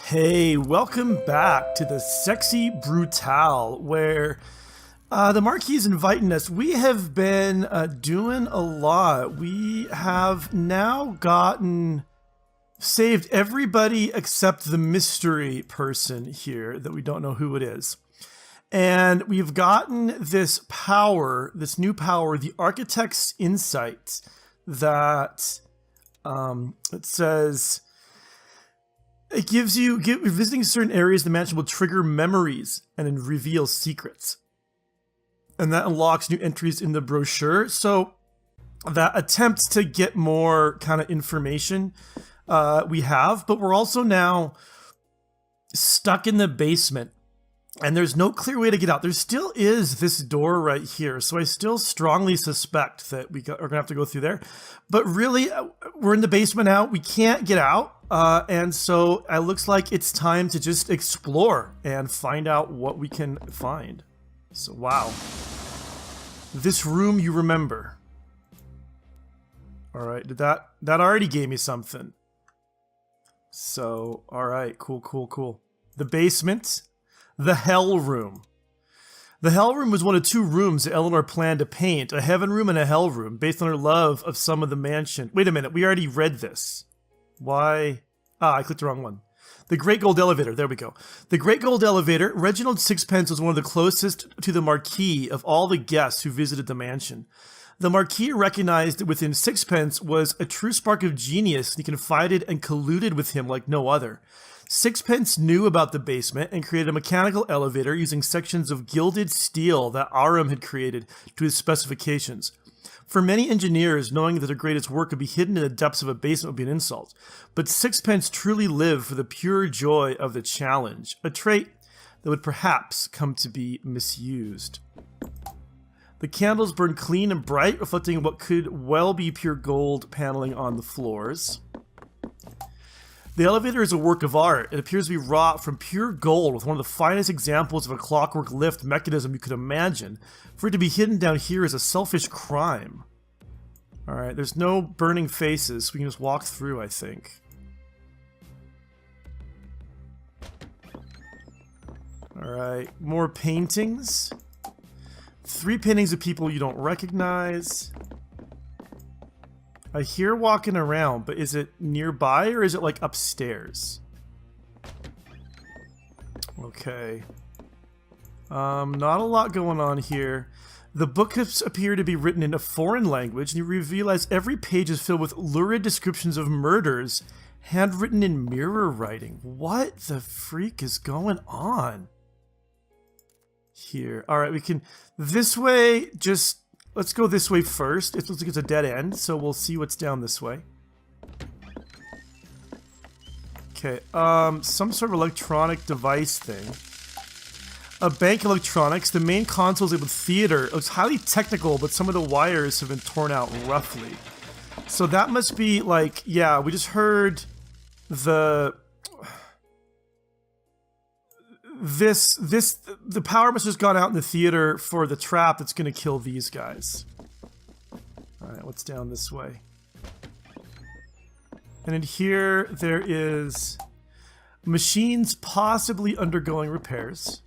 Hey, welcome back to the Sexy Brutale, where the Marquis is inviting us. We have been doing a lot. We have now saved everybody except the mystery person here that we don't know who it is. And we've gotten this power, this new power, the Architect's Insight, that it says... It gives you, visiting certain areas of the mansion will trigger memories and reveal secrets. And that unlocks new entries in the brochure. So that attempts to get more kind of information we have, but we're also now stuck in the basement. And there's no clear way to get out. There still is this door right here. So I still strongly suspect that are going to have to go through there. But really, we're in the basement now. We can't get out. And so it looks like it's time to just explore and find out what we can find. So, wow. This room you remember. All right, that already gave me something. So, all right, cool. The basement. The Hell Room. The Hell Room was one of two rooms that Eleanor planned to paint, a heaven room and a hell room, based on her love of some of the mansion. Wait a minute, we already read this. Why? I clicked the wrong one. The Great Gold Elevator, there we go. The Great Gold Elevator, Reginald Sixpence was one of the closest to the Marquis of all the guests who visited the mansion. The Marquis recognized that within Sixpence was a true spark of genius, and he confided and colluded with him like no other. Sixpence knew about the basement and created a mechanical elevator using sections of gilded steel that Aram had created to his specifications. For many engineers, knowing that their greatest work could be hidden in the depths of a basement would be an insult. But Sixpence truly lived for the pure joy of the challenge, a trait that would perhaps come to be misused. The candles burned clean and bright, reflecting what could well be pure gold paneling on the floors. The elevator is a work of art. It appears to be wrought from pure gold with one of the finest examples of a clockwork lift mechanism you could imagine. For it to be hidden down here is a selfish crime. Alright, there's no burning faces, so we can just walk through, I think. Alright, more paintings. 3 paintings of people you don't recognize. I hear walking around, but is it nearby or is it like upstairs? Okay. Not a lot going on here. The books appear to be written in a foreign language, and you realize every page is filled with lurid descriptions of murders, handwritten in mirror writing. What the freak is going on here? All right, we can... This way, just... Let's go this way first. It looks like it's a dead end, so we'll see what's down this way. Okay, some sort of electronic device thing. A bank electronics. The main console is able to theater. It looks highly technical, but some of the wires have been torn out roughly. So that must be like, yeah, we just heard the... The power must have just gone out in the theater for the trap that's going to kill these guys. Alright, what's down this way? And in here, there is machines possibly undergoing repairs.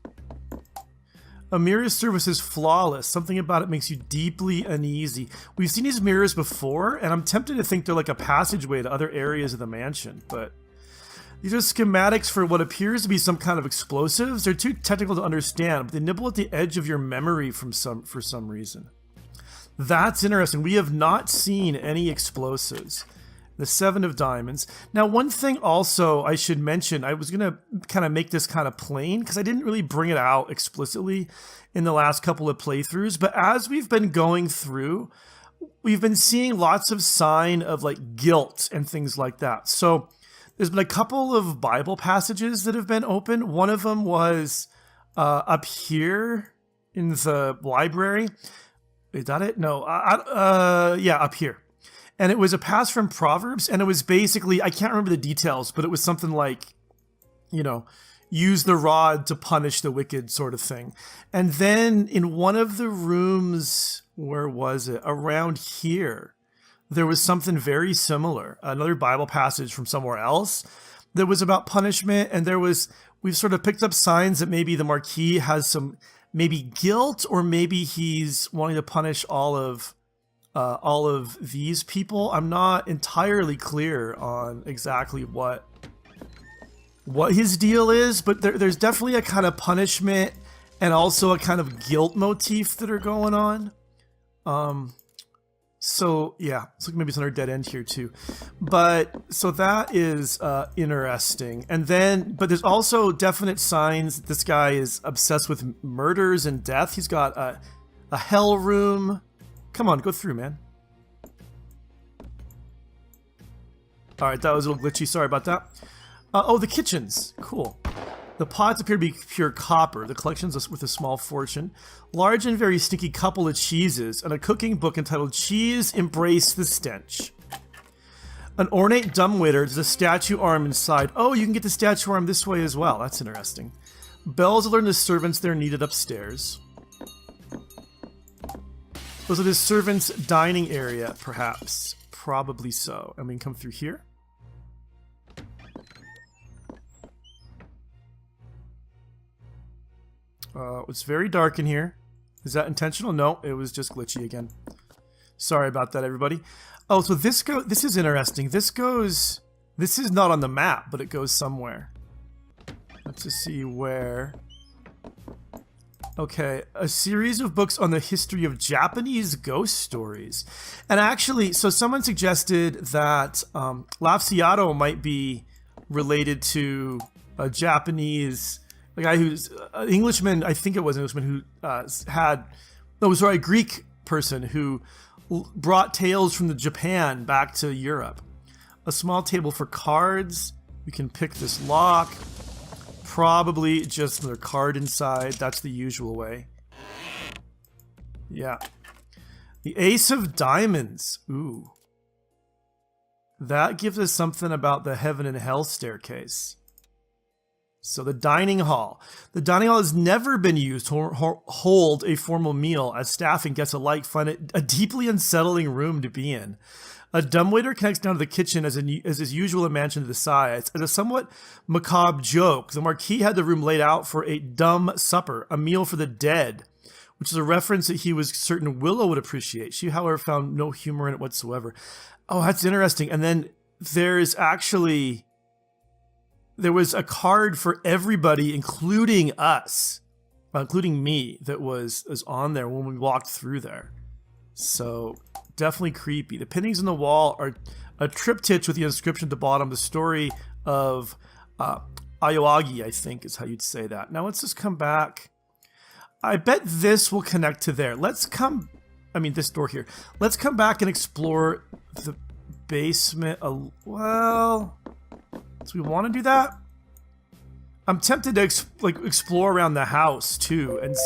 A mirror service is flawless. Something about it makes you deeply uneasy. We've seen these mirrors before, and I'm tempted to think they're like a passageway to other areas of the mansion, but... These are schematics for what appears to be some kind of explosives. They're too technical to understand, but they nibble at the edge of your memory for some reason. That's interesting. We have not seen any explosives. The 7 of Diamonds. Now, one thing also I should mention, I was going to kind of make this kind of plain, because I didn't really bring it out explicitly in the last couple of playthroughs, but as we've been going through, we've been seeing lots of sign of like guilt and things like that. So... There's been a couple of Bible passages that have been open. One of them was up here in the library. Is that it? No. Yeah, up here. And it was a passage from Proverbs, and it was basically, I can't remember the details, but it was something like, you know, use the rod to punish the wicked sort of thing. And then in one of the rooms, where was it? Around here. There was something very similar, another Bible passage from somewhere else, that was about punishment, and we've sort of picked up signs that maybe the Marquis has some maybe guilt, or maybe he's wanting to punish all of these people. I'm not entirely clear on exactly what his deal is, but there's definitely a kind of punishment and also a kind of guilt motif that are going on. So yeah, it's like maybe it's another dead end here too. But so that is interesting. And then, but there's also definite signs that this guy is obsessed with murders and death. He's got a hell room. Come on, go through, man. All right, that was a little glitchy. Sorry about that. Oh, the kitchens. Cool. The pots appear to be pure copper. The collection's with a small fortune. Large and very stinky couple of cheeses, and a cooking book entitled Cheese Embrace the Stench. An ornate dumbwaiter. There's a statue arm inside. Oh, you can get the statue arm this way as well. That's interesting. Bells alert the servants they're needed upstairs. Was it the servants' dining area, perhaps? Probably so. And we can come through here. It's very dark in here. Is that intentional? No, it was just glitchy again. Sorry about that, everybody. Oh, so this is interesting. This is not on the map, but it goes somewhere. Let's just see where. Okay, a series of books on the history of Japanese ghost stories. And actually, so someone suggested that Lafcadio might be related to a Japanese, a guy who's an Englishman, I think it was an Englishman who a Greek person who brought tales from Japan back to Europe. A small table for cards. We can pick this lock. Probably just another card inside. That's the usual way. Yeah. The Ace of Diamonds. Ooh. That gives us something about the heaven and hell staircase. So the dining hall. The dining hall has never been used to hold a formal meal, as staff and guests alike find it a deeply unsettling room to be in. A dumbwaiter connects down to the kitchen as is usual in mansion to the sides. As a somewhat macabre joke, the Marquis had the room laid out for a dumb supper, a meal for the dead, which is a reference that he was certain Willow would appreciate. She, however, found no humor in it whatsoever. Oh, that's interesting. And then there was a card for everybody, including us, including me, that was on there when we walked through there. So definitely creepy. The paintings on the wall are a triptych with the inscription at the bottom, the story of Aoyagi, I think is how you'd say that. Now let's just come back. I bet this will connect to there. This door here. Let's come back and explore the basement. Well, do we want to do that? I'm tempted to explore around the house too and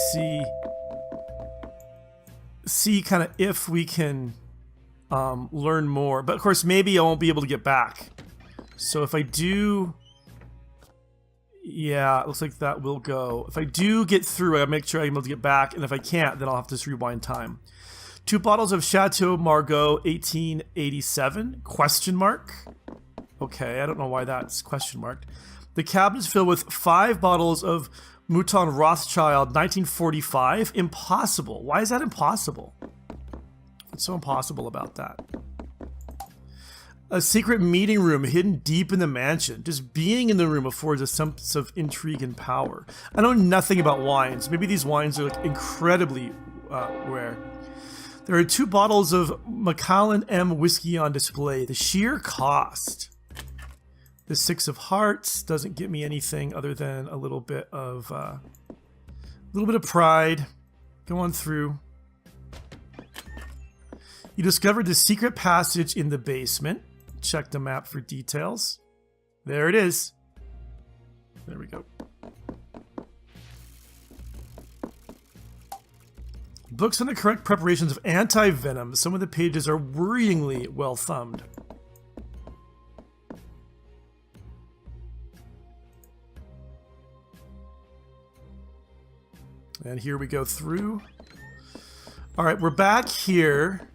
see kind of if we can learn more. But of course, maybe I won't be able to get back. So if I do, yeah, it looks like that will go. If I do get through, I'll make sure I'm able to get back. And if I can't, then I'll have to just rewind time. 2 bottles of Chateau Margaux 1887, question mark. Okay, I don't know why that's question marked. The cabinet is filled with 5 bottles of Mouton Rothschild 1945. Impossible. Why is that impossible? What's so impossible about that? A secret meeting room hidden deep in the mansion. Just being in the room affords a sense of intrigue and power. I know nothing about wines. Maybe these wines are incredibly rare. There are 2 bottles of Macallan M whiskey on display. The sheer cost. The 6 of Hearts doesn't get me anything other than a little bit of pride. Go on through. You discovered the secret passage in the basement. Check the map for details. There it is. There we go. Books on the correct preparations of anti-venom. Some of the pages are worryingly well thumbed. And here we go through. All right, we're back here.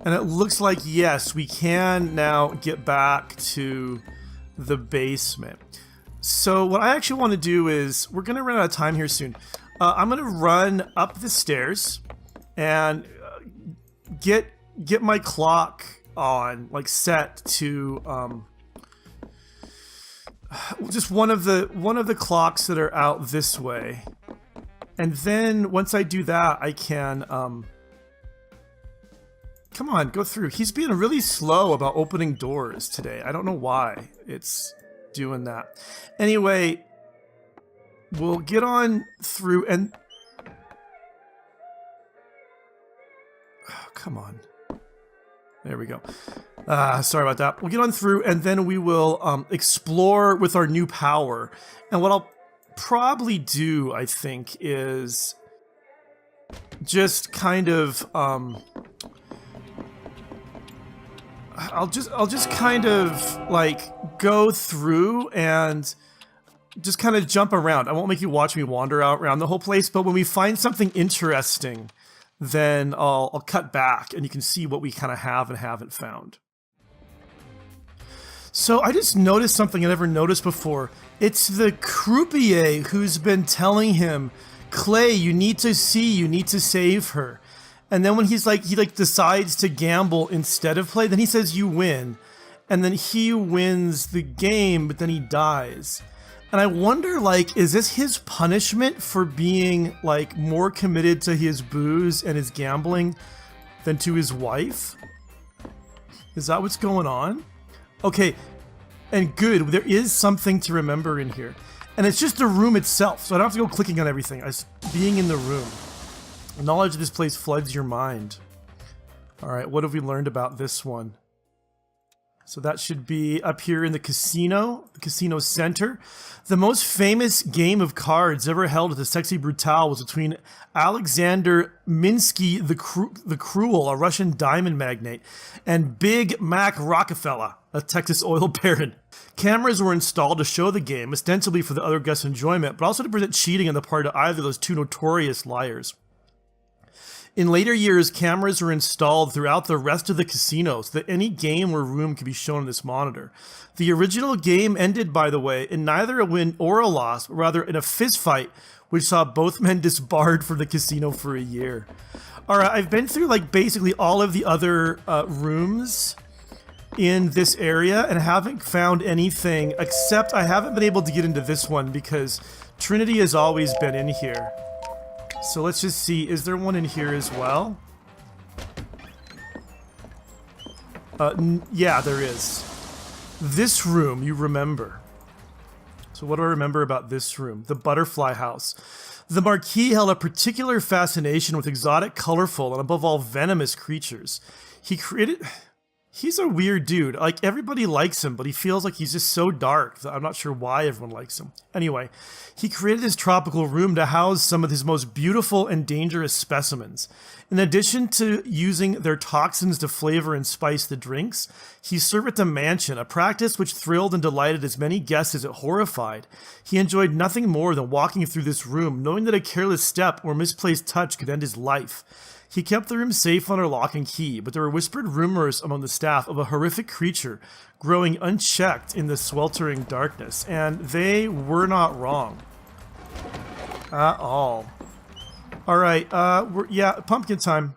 And it looks like, yes, we can now get back to the basement. So what I actually want to do is, we're going to run out of time here soon. I'm going to run up the stairs and get my clock on, like set to just one of the clocks that are out this way. And then once I do that, I can come on, go through. He's being really slow about opening doors today. I don't know why it's doing that. Anyway, we'll get on through and... Oh, come on. There we go. Sorry about that. We'll get on through and then we will explore with our new power. And what I'll probably do, I think, is just kind of... I'll just kind of like go through and just kind of jump around. I won't make you watch me wander out around the whole place, but when we find something interesting, then I'll cut back and you can see what we kind of have and haven't found. So I just noticed something I never noticed before. It's the croupier who's been telling him, Clay, you need to save her. And then when he decides to gamble instead of play, then he says you win. And then he wins the game, but then he dies. And I wonder, like, is this his punishment for being, like, more committed to his booze and his gambling than to his wife? Is that what's going on? Okay, and good, there is something to remember in here. And it's just the room itself, so I don't have to go clicking on everything. I just being in the room. Knowledge of this place floods your mind. Alright, what have we learned about this one? So that should be up here in the casino center. The most famous game of cards ever held at the Sexy Brutale was between Alexander Minsky the Cruel, a Russian diamond magnate, and Big Mac Rockefeller, a Texas oil baron. Cameras were installed to show the game, ostensibly for the other guests' enjoyment, but also to prevent cheating on the part of either of those two notorious liars. In later years, cameras were installed throughout the rest of the casino so that any game or room could be shown on this monitor. The original game ended, by the way, in neither a win or a loss, but rather in a fistfight, which saw both men disbarred from the casino for a year. Alright, I've been through like basically all of the other rooms in this area and haven't found anything, except I haven't been able to get into this one because Trinity has always been in here. So let's just see, is there one in here as well? Yeah, there is. This room, you remember. So what do I remember about this room? The butterfly house. The Marquis held a particular fascination with exotic, colorful, and above all, venomous creatures. He's a weird dude. Like, everybody likes him, but he feels like he's just so dark that I'm not sure why everyone likes him. Anyway, he created this tropical room to house some of his most beautiful and dangerous specimens. In addition to using their toxins to flavor and spice the drinks, he served at the mansion, a practice which thrilled and delighted as many guests as it horrified. He enjoyed nothing more than walking through this room, knowing that a careless step or misplaced touch could end his life. He kept the room safe under lock and key, but there were whispered rumors among the staff of a horrific creature growing unchecked in the sweltering darkness, and they were not wrong. At all. Alright, yeah, pumpkin time.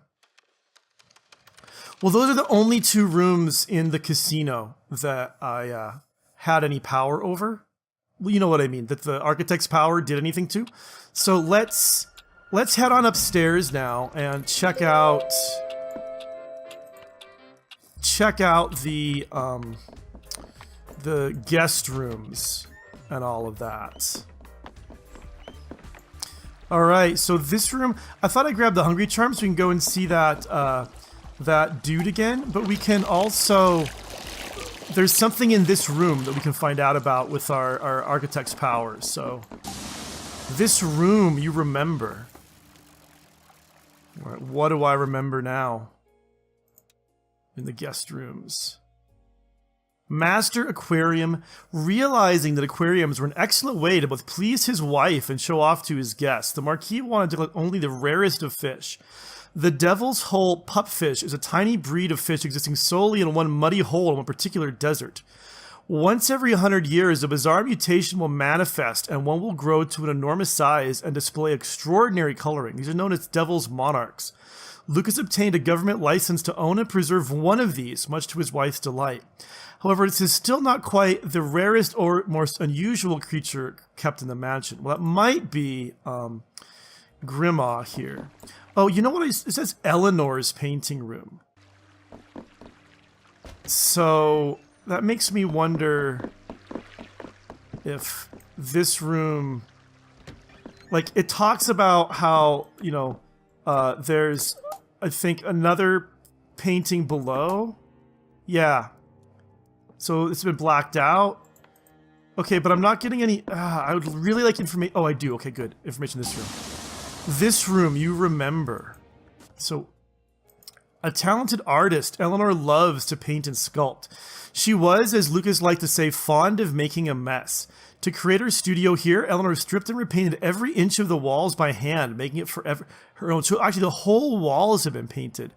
Well, those are the only two rooms in the casino that I had any power over. Well, you know what I mean, that the architect's power did anything to. So let's head on upstairs now and check out the guest rooms and all of that. Alright, so this room, I thought I grabbed the Hungry Charm so we can go and see that that dude again, but we can also, there's something in this room that we can find out about with our architect's powers. So this room you remember. All right, what do I remember now in the guest rooms? Master Aquarium, realizing that aquariums were an excellent way to both please his wife and show off to his guests, the Marquis wanted to collect only the rarest of fish. The Devil's Hole pupfish is a tiny breed of fish existing solely in one muddy hole in one particular desert. Once every 100 years, a bizarre mutation will manifest, and one will grow to an enormous size and display extraordinary coloring. These are known as Devil's Monarchs. Lucas obtained a government license to own and preserve one of these, much to his wife's delight. However, this is still not quite the rarest or most unusual creature kept in the mansion. Well, that might be Grandma here. Oh, you know what? It says Eleanor's painting room. So that makes me wonder if this room, like, it talks about how, you know, there's, I think, another painting below. Yeah. So it's been blacked out. Okay, but I'm not getting any... I would really like information... Oh, I do. Okay, good. Information in this room. This room, you remember. So, a talented artist, Eleanor loves to paint and sculpt. She was, as Lucas liked to say, fond of making a mess. To create her studio here, Eleanor stripped and repainted every inch of the walls by hand, making it forever her own. So actually, the whole walls have been painted.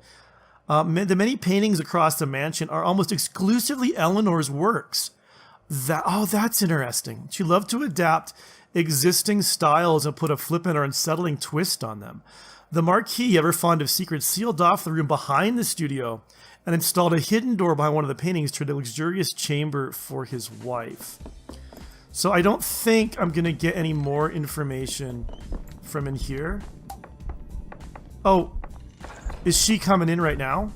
The many paintings across the mansion are almost exclusively Eleanor's works. That's interesting. She loved to adapt existing styles and put a flippant or unsettling twist on them. The Marquis, ever fond of secrets, sealed off the room behind the studio and installed a hidden door behind one of the paintings to a luxurious chamber for his wife. So I don't think I'm going to get any more information from in here. Oh, is she coming in right now?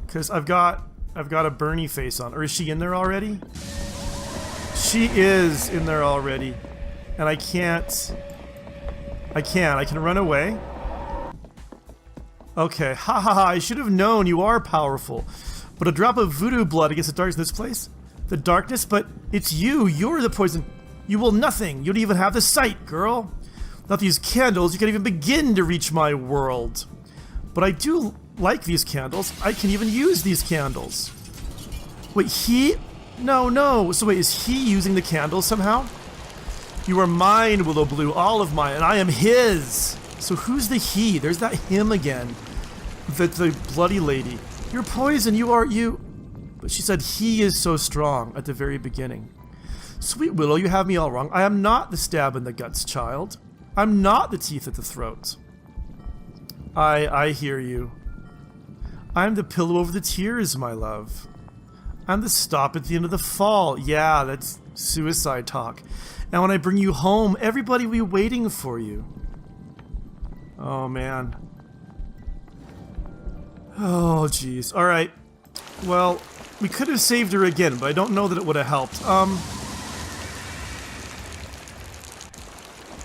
Because I've got a Bernie face on. Or is she in there already? She is in there already. And I can run away. Okay, ha ha ha, I should have known you are powerful. But a drop of voodoo blood against the darkness in this place? The darkness, but it's you're the poison. You will nothing, you don't even have the sight, girl. Without these candles, you can't even begin to reach my world. But I do like these candles, I can even use these candles. Wait, no, so wait, is he using the candles somehow? You are mine, Willow Blue, all of mine, and I am his. So who's the he? There's that him again. The bloody lady. You're poison, you. But she said he is so strong at the very beginning. Sweet Willow, you have me all wrong. I am not the stab in the guts, child. I'm not the teeth at the throat. I hear you. I'm the pillow over the tears, my love. I'm the stop at the end of the fall. Yeah, that's suicide talk. And when I bring you home, everybody will be waiting for you. Oh, man. Oh, jeez. All right. Well, we could have saved her again, but I don't know that it would have helped.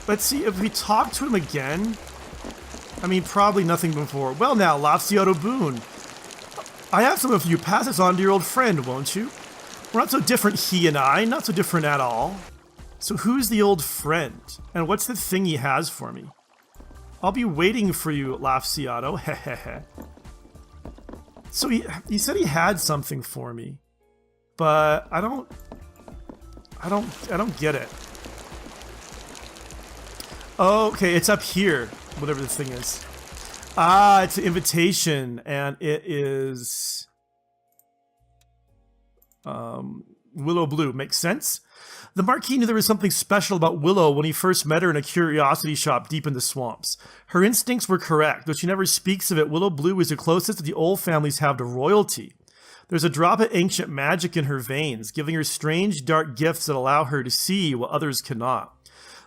Let's see, if we talk to him again... I mean, probably nothing before. Well now, Lafcadio Boone. I have some of you. Pass this on to your old friend, won't you? We're not so different, he and I. Not so different at all. So who's the old friend? And what's the thing he has for me? I'll be waiting for you, Lafcadio. Hehehe. So he said he had something for me. But I don't get it. Okay, it's up here. Whatever the thing is. Ah, it's an invitation, and it is Willow Blue. Makes sense? The Marquis knew there was something special about Willow when he first met her in a curiosity shop deep in the swamps. Her instincts were correct, though she never speaks of it. Willow Blue is the closest that the old families have to royalty. There's a drop of ancient magic in her veins, giving her strange dark gifts that allow her to see what others cannot.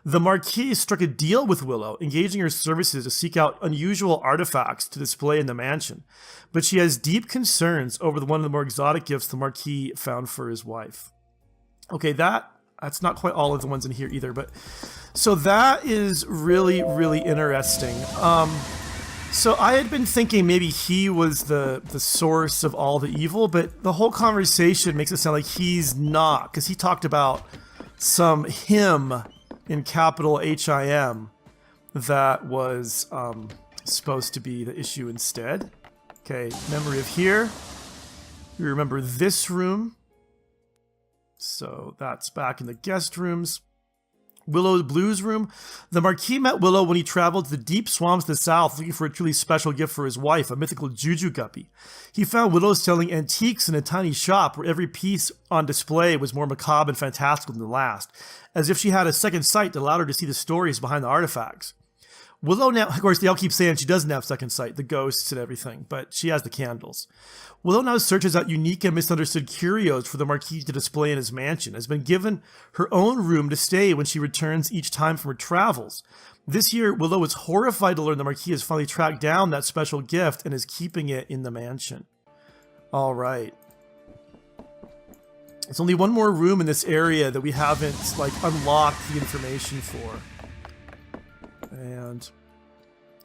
The Marquis struck a deal with Willow, engaging her services to seek out unusual artifacts to display in the mansion. But she has deep concerns over one of the more exotic gifts the Marquis found for his wife. Okay, that's not quite all of the ones in here either, but... So that is really, really interesting. So I had been thinking maybe he was the source of all the evil, but the whole conversation makes it sound like he's not, because he talked about some him... in capital H-I-M, that was supposed to be the issue instead. Okay, memory of here. We remember this room. So that's back in the guest rooms. Willow's blues room. The Marquis met Willow when he traveled to the deep swamps of the south looking for a truly special gift for his wife, a mythical juju guppy. He found Willow selling antiques in a tiny shop where every piece on display was more macabre and fantastical than the last, as if she had a second sight that allowed her to see the stories behind the artifacts. Willow now, of course, they all keep saying she doesn't have second sight, the ghosts and everything, but she has the candles. Willow now searches out unique and misunderstood curios for the Marquis to display in his mansion, has been given her own room to stay when she returns each time from her travels. This year, Willow is horrified to learn the Marquis has finally tracked down that special gift and is keeping it in the mansion. All right. There's only one more room in this area that we haven't, like, unlocked the information for. And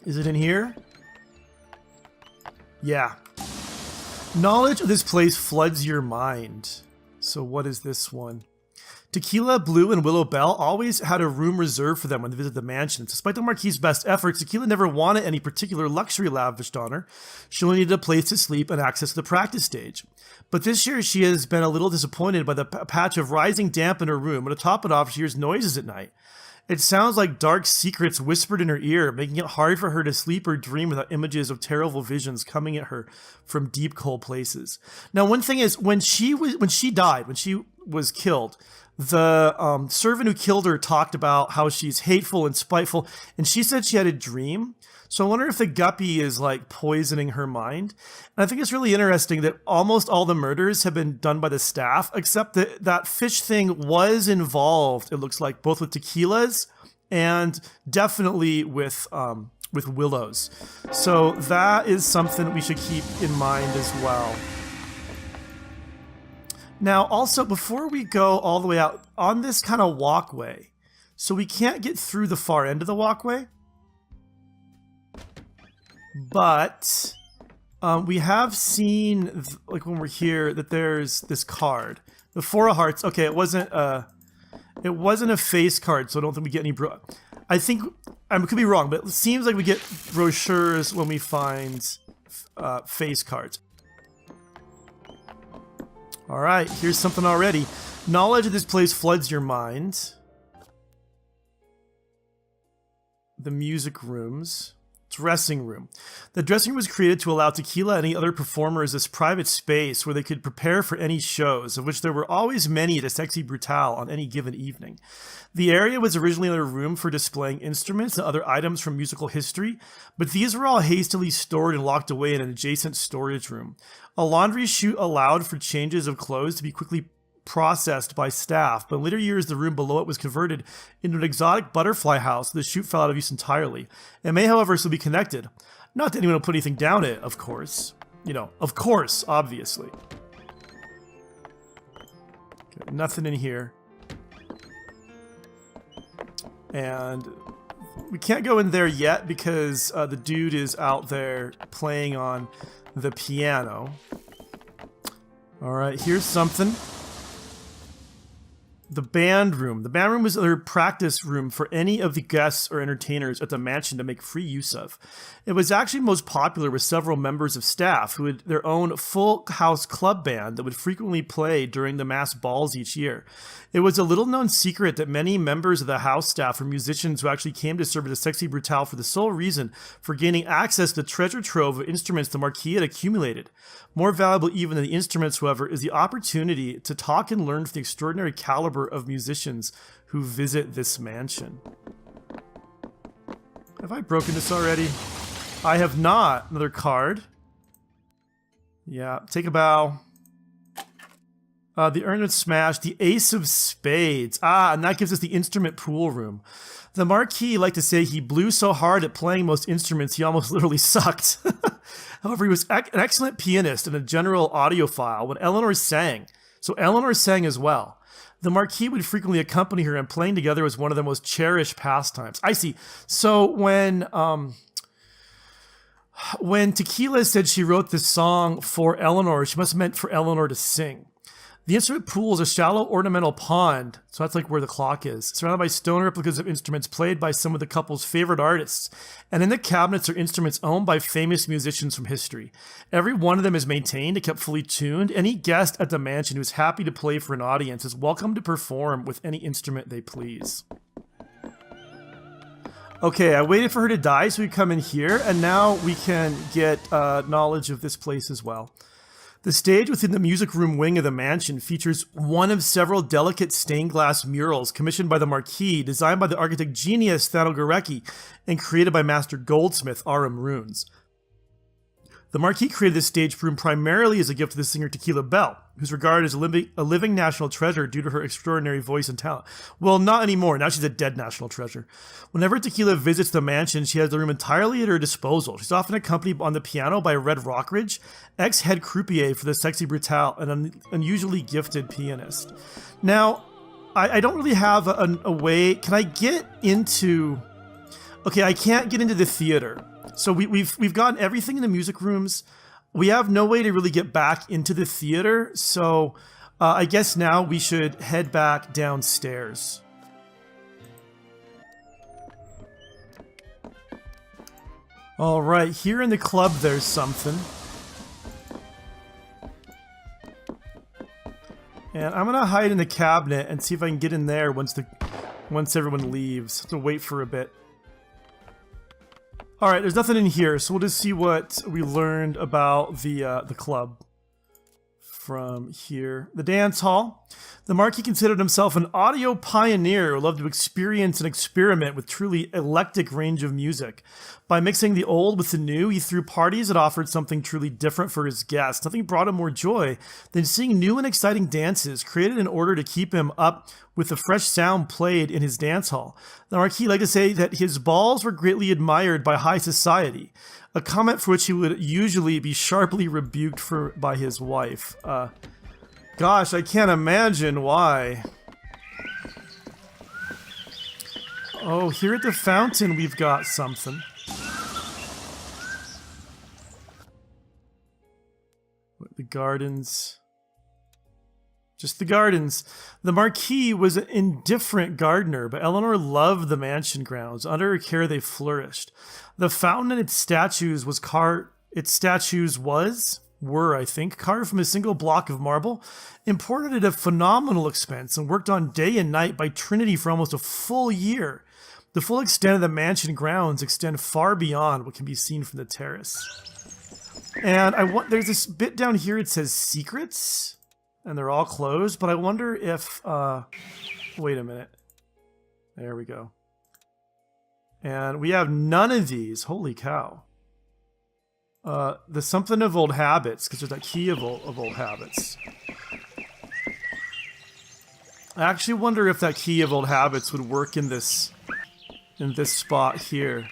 is it in here? Yeah. Knowledge of this place floods your mind. So what is this one? Tequila, Blue, and Willow Bell always had a room reserved for them when they visited the mansion. Despite the Marquis' best efforts, Tequila never wanted any particular luxury lavished on her. She only needed a place to sleep and access to the practice stage. But this year she has been a little disappointed by the patch of rising damp in her room, and to top it off, she hears noises at night. It sounds like dark secrets whispered in her ear, making it hard for her to sleep or dream without images of terrible visions coming at her from deep, cold places. Now, one thing is, when she was killed, the servant who killed her talked about how she's hateful and spiteful, and she said she had a dream. So I wonder if the guppy is like poisoning her mind. And I think it's really interesting that almost all the murders have been done by the staff, except that that fish thing was involved, it looks like, both with Tequila's and definitely with Willow's. So that is something we should keep in mind as well. Now, also, before we go all the way out, on this kind of walkway, so we can't get through the far end of the walkway, but we have seen, like when we're here, that there's this card, the Four of Hearts. Okay, it wasn't a face card, so I don't think we get any I think, I could be wrong, but it seems like we get brochures when we find face cards. All right, here's something already. Knowledge of this place floods your mind. The music rooms. Dressing room. The dressing room was created to allow Tequila and any other performers this private space where they could prepare for any shows, of which there were always many at a Sexy Brutale on any given evening. The area was originally another room for displaying instruments and other items from musical history, but these were all hastily stored and locked away in an adjacent storage room. A laundry chute allowed for changes of clothes to be quickly processed by staff, but in later years the room below it was converted into an exotic butterfly house. The chute fell out of use entirely. It may, however, still be connected. Not that anyone will put anything down it, of course. You know, of course, obviously. Okay, nothing in here. And we can't go in there yet because the dude is out there playing on the piano. All right, here's something. The band room. The band room was their practice room for any of the guests or entertainers at the mansion to make free use of. It was actually most popular with several members of staff who had their own full house club band that would frequently play during the mass balls each year. It was a little known secret that many members of the house staff were musicians who actually came to serve at the Sexy Brutale for the sole reason for gaining access to the treasure trove of instruments the Marquis had accumulated. More valuable even than the instruments, however, is the opportunity to talk and learn from the extraordinary caliber of musicians who visit this mansion. Have I broken this already? I have not. Another card. Yeah, take a bow. The urn was smashed. The Ace of Spades. Ah, and that gives us the instrument pool room. The Marquis liked to say he blew so hard at playing most instruments he almost literally sucked. However, he was an excellent pianist and a general audiophile when Eleanor sang. So Eleanor sang as well. The Marquis would frequently accompany her, and playing together was one of the most cherished pastimes. I see. So when Tequila said she wrote this song for Eleanor, she must have meant for Eleanor to sing. The instrument pool is a shallow ornamental pond, so that's like where the clock is, surrounded by stone replicas of instruments played by some of the couple's favorite artists, and in the cabinets are instruments owned by famous musicians from history. Every one of them is maintained and kept fully tuned. Any guest at the mansion who is happy to play for an audience is welcome to perform with any instrument they please. Okay, I waited for her to die so we come in here, and now we can get knowledge of this place as well. The stage within the music room wing of the mansion features one of several delicate stained glass murals commissioned by the Marquis, designed by the architect genius Gorecki, and created by master goldsmith Arum Runes. The Marquis created this stage room primarily as a gift to the singer Tequila Bell, who's regarded as a living national treasure due to her extraordinary voice and talent. Well, not anymore. Now she's a dead national treasure. Whenever Tequila visits the mansion, she has the room entirely at her disposal. She's often accompanied on the piano by Red Rockridge, ex-head croupier for the Sexy Brutale, and an unusually gifted pianist. Now, I don't really have a way. Can I get into... Okay, I can't get into the theater. So we've gotten everything in the music rooms. We have no way to really get back into the theater. So I guess now we should head back downstairs. All right, here in the club, there's something. And I'm gonna hide in the cabinet and see if I can get in there once everyone leaves. Have to wait for a bit. All right, there's nothing in here, so we'll just see what we learned about the club from here. The dance hall. The Marquis considered himself an audio pioneer who loved to experience and experiment with truly eclectic range of music. By mixing the old with the new, he threw parties that offered something truly different for his guests. Nothing brought him more joy than seeing new and exciting dances created in order to keep him up with the fresh sound played in his dance hall. The Marquis liked to say that his balls were greatly admired by high society, a comment for which he would usually be sharply rebuked by his wife. Gosh, I can't imagine why. Oh, here at the fountain we've got something. The gardens. Just the gardens. The Marquis was an indifferent gardener, but Eleanor loved the mansion grounds. Under her care, they flourished. The fountain and its statues were, I think, carved from a single block of marble, imported at a phenomenal expense, and worked on day and night by Trinity for almost a full year. The full extent of the mansion grounds extend far beyond what can be seen from the terrace. And there's this bit down here, it says secrets, and they're all closed, but I wonder if, wait a minute. There we go. And we have none of these. Holy cow. The something of old habits, because there's that key of old habits. I actually wonder if that key of old habits would work in this spot here.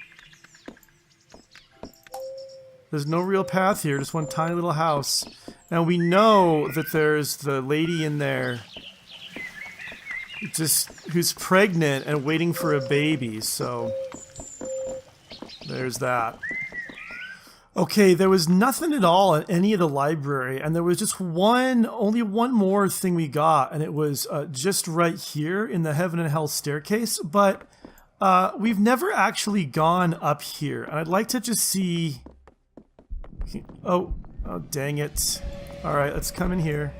There's no real path here, just one tiny little house. And we know that there's the lady in there who's pregnant and waiting for a baby, so there's that. Okay, there was nothing at all at any of the library, and there was just only one more thing we got, and it was just right here in the Heaven and Hell staircase, but we've never actually gone up here, and I'd like to just see... Oh, dang it. Alright, let's come in here.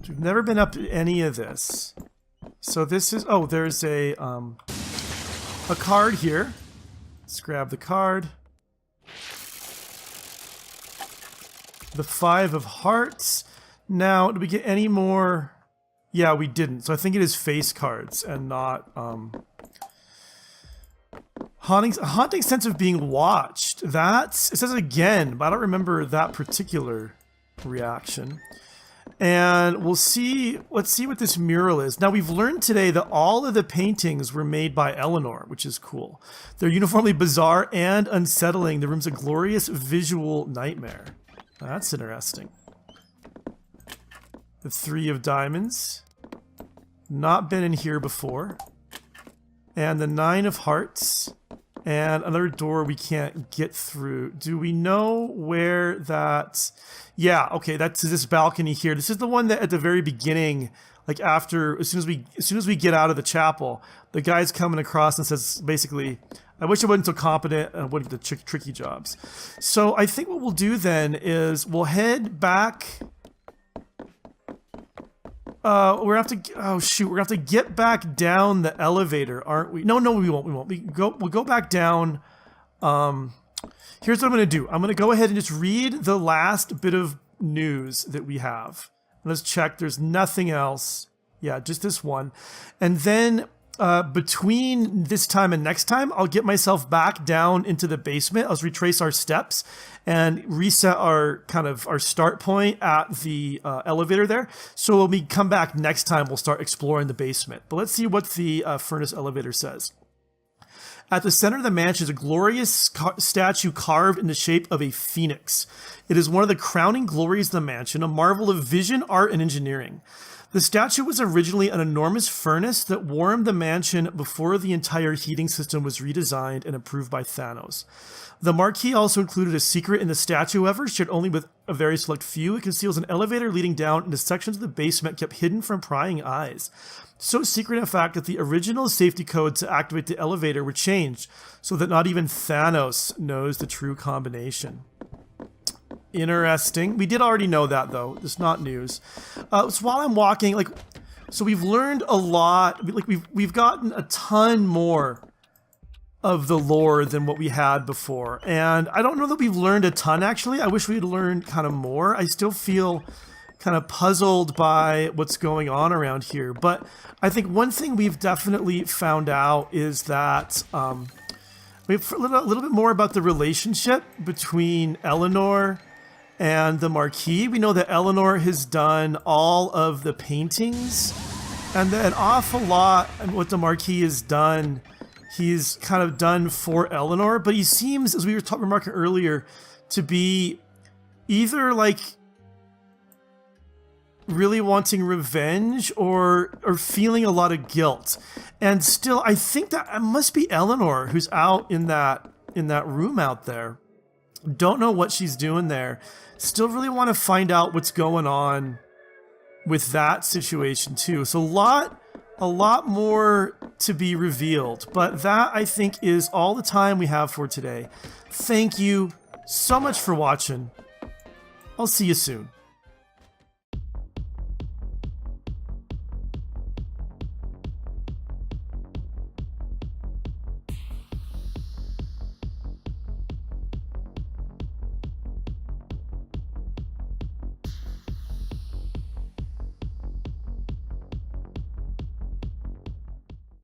We've never been up to any of this. So this is... Oh, there's a card here. Let's grab the card. The 5 of Hearts. Now, did we get any more? Yeah, we didn't. So I think it is face cards and not haunting sense of being watched. It says it again, but I don't remember that particular reaction. And let's see what this mural is. Now, we've learned today that all of the paintings were made by Eleanor, which is cool. They're uniformly bizarre and unsettling. The room's a glorious visual nightmare. That's interesting. The 3 of Diamonds. Not been in here before. And the 9 of Hearts. And another door we can't get through. Do we know where that... Yeah, okay, that's this balcony here. This is the one that at the very beginning, like as soon as we get out of the chapel, the guy's coming across and says basically, I wish I wasn't so competent and I wouldn't get the tricky jobs. So I think what we'll do then is we'll head back. we're gonna have to. Oh shoot, we're gonna have to get back down the elevator, aren't we? No, we won't. We'll go back down. Here's what I'm gonna do. I'm gonna go ahead and just read the last bit of news that we have. Let's check. There's nothing else. Yeah, just this one. And then between this time and next time, I'll get myself back down into the basement. I'll retrace our steps and reset our our start point at the elevator there. So when we come back next time, we'll start exploring the basement. But let's see what the furnace elevator says. At the center of the mansion is a glorious statue carved in the shape of a phoenix. It is one of the crowning glories of the mansion, a marvel of vision, art, and engineering. The statue was originally an enormous furnace that warmed the mansion before the entire heating system was redesigned and approved by Thanos. The Marquis also included a secret in the statue, however, shared only with a very select few. It conceals an elevator leading down into sections of the basement kept hidden from prying eyes. So secret, in fact, that the original safety codes to activate the elevator were changed so that not even Thanos knows the true combination. Interesting. We did already know that, though. It's not news. So while I'm walking, so we've learned a lot. We've gotten a ton more of the lore than what we had before. And I don't know that we've learned a ton, actually. I wish we had learned kind of more. I still feel kind of puzzled by what's going on around here. But I think one thing we've definitely found out is that we have a little bit more about the relationship between Eleanor and the Marquis. We know that Eleanor has done all of the paintings, and an awful lot of what the Marquis has done, he's kind of done for Eleanor, but he seems, as we were remarking earlier, to be either really wanting revenge or feeling a lot of guilt. And still, I think that it must be Eleanor who's out in that room out there. Don't know what she's doing there. Still really want to find out what's going on with that situation too. So a lot more to be revealed. But that, I think, is all the time we have for today. Thank you so much for watching. I'll see you soon.